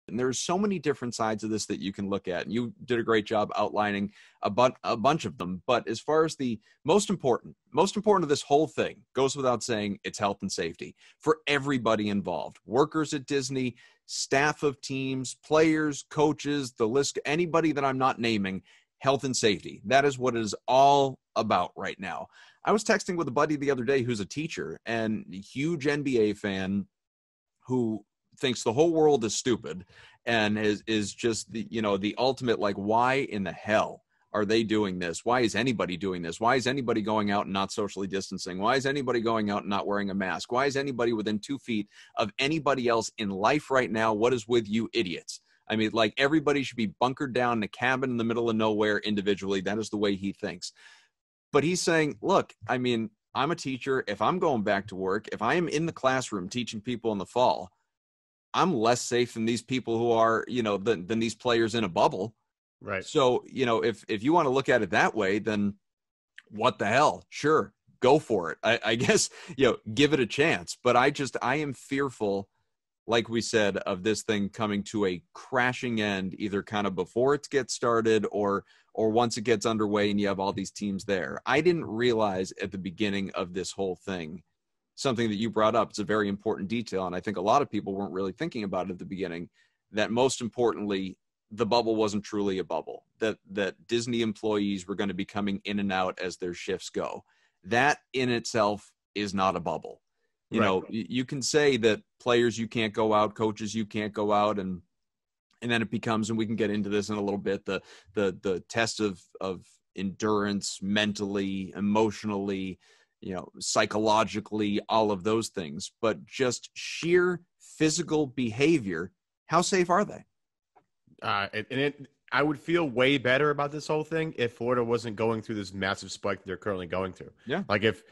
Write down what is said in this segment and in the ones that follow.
And there's so many different sides of this that you can look at. And you did a great job outlining a bunch of them. But as far as the most important of this whole thing, goes without saying, it's health and safety for everybody involved. Workers at Disney, staff of teams, players, coaches, the list, anybody that I'm not naming, health and safety. That is what it is all about right now. I was texting with a buddy the other day who's a teacher and a huge NBA fan who thinks the whole world is stupid and is just the ultimate, like, why in the hell are they doing this? Why is anybody doing this? Why is anybody going out and not socially distancing? Why is anybody going out and not wearing a mask? Why is anybody within 2 feet of anybody else in life right now? What is with you idiots? I mean, like, everybody should be bunkered down in a cabin in the middle of nowhere individually. That is the way he thinks. But he's saying, look, I mean, I'm a teacher. If I'm going back to work, if I am in the classroom teaching people in the fall, I'm less safe than these people who are, than these players in a bubble. Right. So, if you want to look at it that way, then what the hell? Sure. Go for it. I guess, give it a chance. But I am fearful, like we said, of this thing coming to a crashing end, either kind of before it gets started or once it gets underway and you have all these teams there. I didn't realize at the beginning of this whole thing, something that you brought up, it's a very important detail, and I think a lot of people weren't really thinking about it at the beginning, that most importantly, the bubble wasn't truly a bubble, that Disney employees were going to be coming in and out as their shifts go. That in itself is not a bubble. You can say that players, you can't go out, coaches, you can't go out, and then it becomes, and we can get into this in a little bit, the test of endurance, mentally, emotionally, psychologically, all of those things, but just sheer physical behavior. How safe are they? I would feel way better about this whole thing if Florida wasn't going through this massive spike that they're currently going through. Yeah. Like if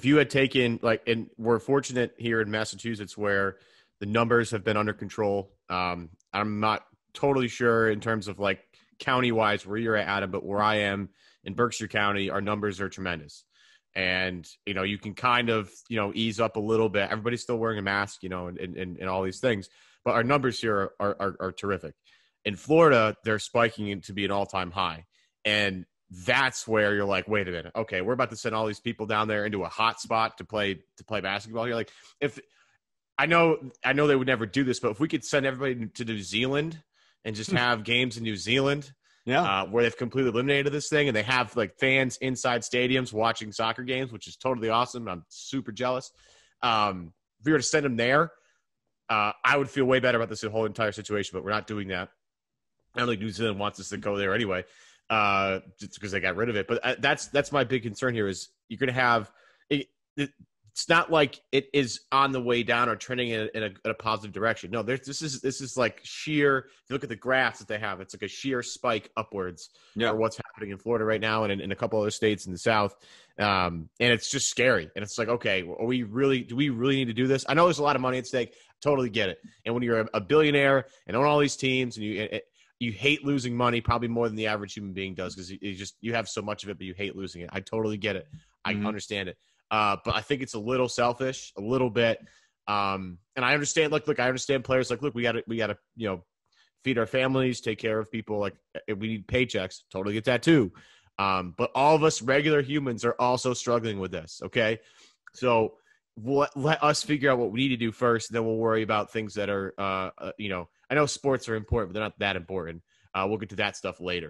you had taken, and we're fortunate here in Massachusetts where the numbers have been under control. I'm not totally sure in terms of like county wise where you're at, Adam, but where I am in Berkshire County, our numbers are tremendous. And, you can kind of, ease up a little bit. Everybody's still wearing a mask, and all these things. But our numbers here are terrific. In Florida, they're spiking it to be an all-time high. And that's where you're like, wait a minute. Okay, we're about to send all these people down there into a hot spot to play basketball. You're like, if I know they would never do this, but if we could send everybody to New Zealand and just have games in New Zealand – where they've completely eliminated this thing and they have like fans inside stadiums watching soccer games, which is totally awesome. I'm super jealous. If we were to send them there, I would feel way better about this whole entire situation, but we're not doing that. I don't think New Zealand wants us to go there anyway, just because they got rid of it. But that's my big concern here is you're going to have it's not like it is on the way down or trending in a positive direction. No, this is like sheer. If you look at the graphs that they have, it's like a sheer spike upwards for what's happening in Florida right now and in a couple other states in the South. And it's just scary. And it's like, okay, do we really need to do this? I know there's a lot of money at stake. Totally get it. And when you're a billionaire and own all these teams and you hate losing money probably more than the average human being does because you have so much of it, but you hate losing it. I totally get it. I understand it. But I think it's a little selfish, a little bit. And I understand, look, I understand players like, look, we gotta, feed our families, take care of people. Like we need paychecks. Totally get that too. But all of us regular humans are also struggling with this. Okay. So let us figure out what we need to do first. And then we'll worry about things that are, I know sports are important, but they're not that important. We'll get to that stuff later.